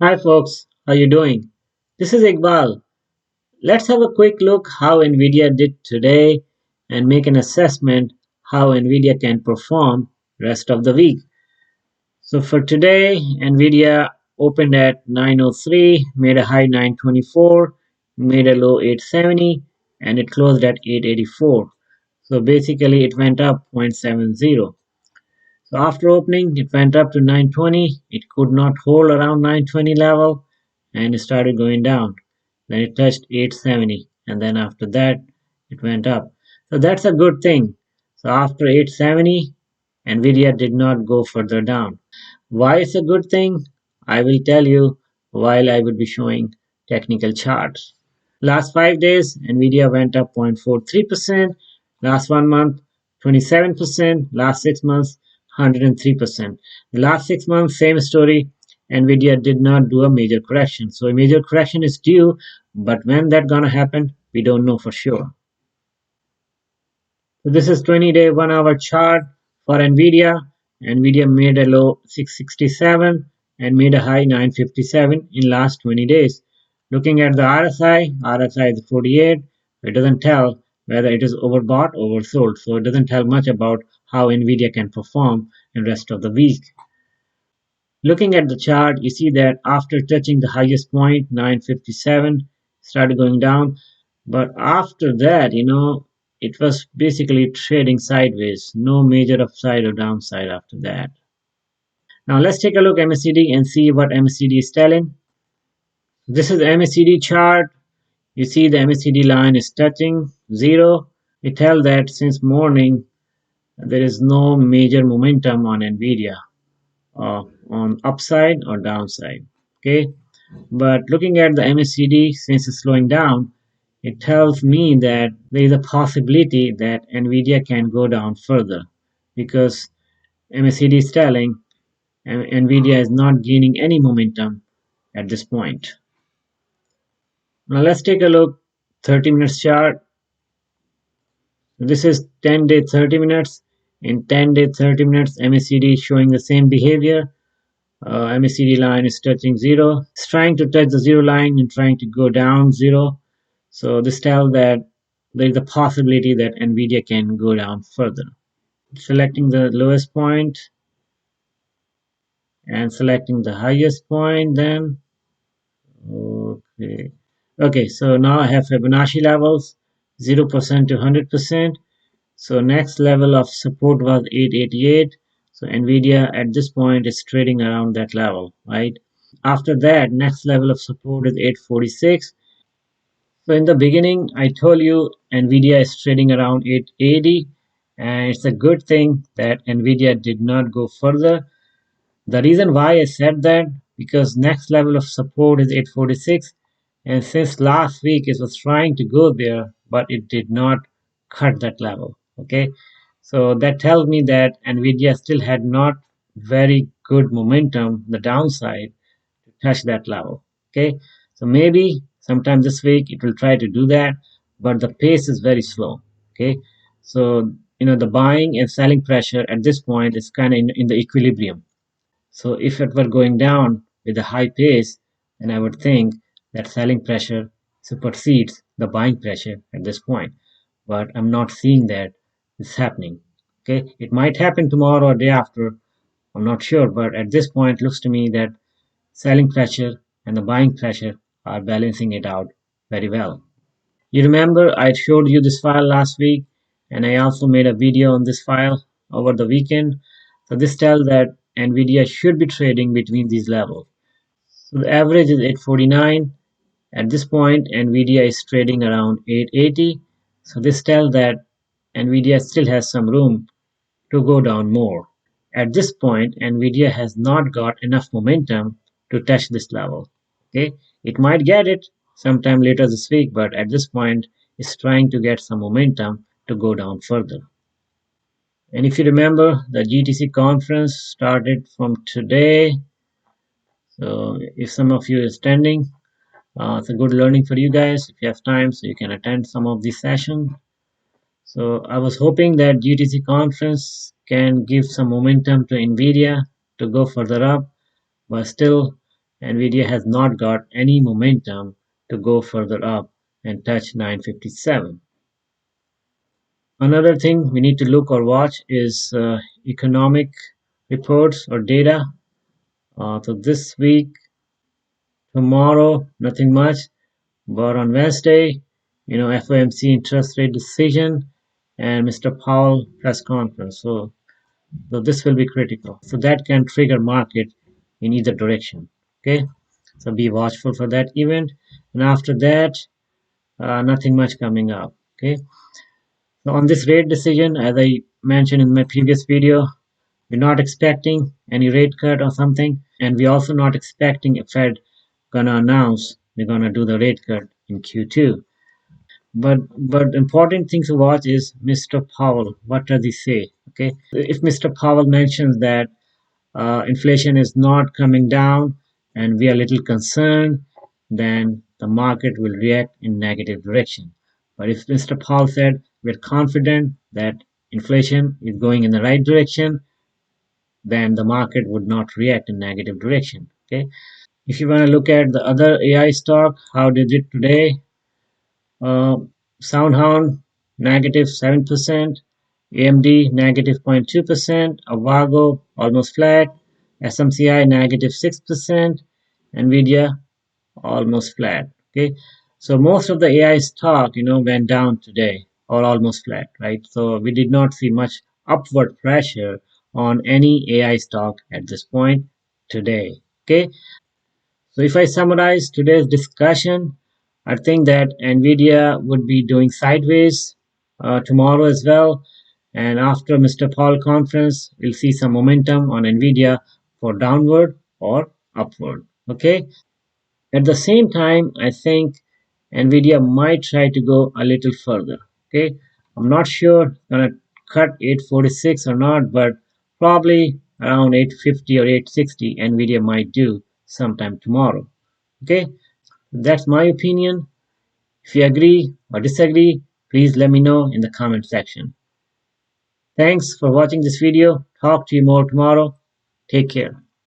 Hi folks, how you doing? This is Iqbal. Let's have a quick look how Nvidia did today and make an assessment how Nvidia can perform rest of the week. So for today, Nvidia opened at 903, made a high 924, made a low 870, and it closed at 884. So basically it went up 0.70. So after opening, it went up to 920. It could not hold around 920 level and it started going down. Then it touched 870 and then after that it went up. So that's a good thing. So after 870, Nvidia did not go further down. Why it's a good thing? I will tell you while I would be showing technical charts. Last 5 days, Nvidia went up 0.43%. Last 1 month, 27%. Last 6 months, 103%. The last 6 months, same story. Nvidia did not do a major correction. So a major correction is due, but when that gonna happen, we don't know for sure. So this is 20-day 1 hour chart for Nvidia. Nvidia made a low 667 and made a high 957 in last 20 days. Looking at the RSI is 48. It doesn't tell whether it is overbought or oversold. So it doesn't tell much about how Nvidia can perform in rest of the week. Looking at the chart, you see that after touching the highest point, 957, started going down. But after that, it was basically trading sideways. No major upside or downside after that. Now let's take a look at MACD and see what MACD is telling. This is the MACD chart. You see the MACD line is touching zero. It tells that since morning, there is no major momentum on Nvidia. On upside or downside. Okay, but looking at the MACD, since it's slowing down, it tells me that there is a possibility that Nvidia can go down further because MACD is telling Nvidia is not gaining any momentum at this point. Now let's take a look 30 minutes chart. This is 10-day 30 minutes. In 10-day 30 minutes, MACD is showing the same behavior. MACD line is touching zero. It's trying to touch the zero line and trying to go down zero. So this tells that there is a possibility that Nvidia can go down further. Selecting the lowest point and selecting the highest point then. Okay, so now I have Fibonacci levels 0% to 100%. So next level of support was 888. So Nvidia at this point is trading around that level, right? After that, next level of support is 846. So in the beginning, I told you Nvidia is trading around 880, and it's a good thing that Nvidia did not go further. The reason why I said that, because next level of support is 846, and since last week it was trying to go there, but it did not cut that level. Okay, so that tells me that Nvidia still had not very good momentum, the downside, to touch that level. Okay, so maybe sometime this week it will try to do that, but the pace is very slow. Okay, so the buying and selling pressure at this point is kind of in the equilibrium. So if it were going down with a high pace, then I would think that selling pressure supersedes the buying pressure at this point. But I'm not seeing that it's happening. Okay, it might happen tomorrow or day after. I'm not sure, but at this point, it looks to me that selling pressure and the buying pressure are balancing it out very well. You remember I showed you this file last week, and I also made a video on this file over the weekend. So this tells that Nvidia should be trading between these levels. So the average is 849. At this point, Nvidia is trading around 880. So this tells that Nvidia still has some room to go down more. At this point, Nvidia has not got enough momentum to touch this level. Okay, it might get it sometime later this week, but at this point, it's trying to get some momentum to go down further. And if you remember, the GTC conference started from today. So if some of you is attending, it's a good learning for you guys. If you have time, so you can attend some of these sessions. So I was hoping that GTC conference can give some momentum to Nvidia to go further up, but still Nvidia has not got any momentum to go further up and touch 957. Another thing we need to look or watch is economic reports or data. So this week, tomorrow, nothing much, but on Wednesday, FOMC interest rate decision and Mr. Powell press conference. So this will be critical. So that can trigger market in either direction. Okay, so be watchful for that event. And after that, nothing much coming up. Okay, so on this rate decision, as I mentioned in my previous video, we're not expecting any rate cut or something, and we're also not expecting a Fed gonna announce they're gonna do the rate cut in Q2. But important thing to watch is Mr. Powell. What does he say? Okay, if Mr. Powell mentions that inflation is not coming down and we are a little concerned, then the market will react in negative direction. But if Mr. Powell said we're confident that inflation is going in the right direction, then the market would not react in negative direction. Okay. If you want to look at the other AI stock, how did it today? Uh, SoundHound negative 7%, AMD negative 0.2%, Avago almost flat, SMCI negative 6%, Nvidia almost flat. Okay, so most of the AI stock, went down today or almost flat, right? So we did not see much upward pressure on any AI stock at this point today. Okay, so if I summarize today's discussion, I think that Nvidia would be doing sideways tomorrow as well. And after Mr. Paul conference, we'll see some momentum on Nvidia for downward or upward. Okay. At the same time, I think Nvidia might try to go a little further. Okay. I'm not sure gonna cut 846 or not, but probably around 850 or 860 Nvidia might do sometime tomorrow. Okay, that's my opinion. If you agree or disagree, please let me know in the comment section. Thanks for watching this video. Talk to you more tomorrow. Take care.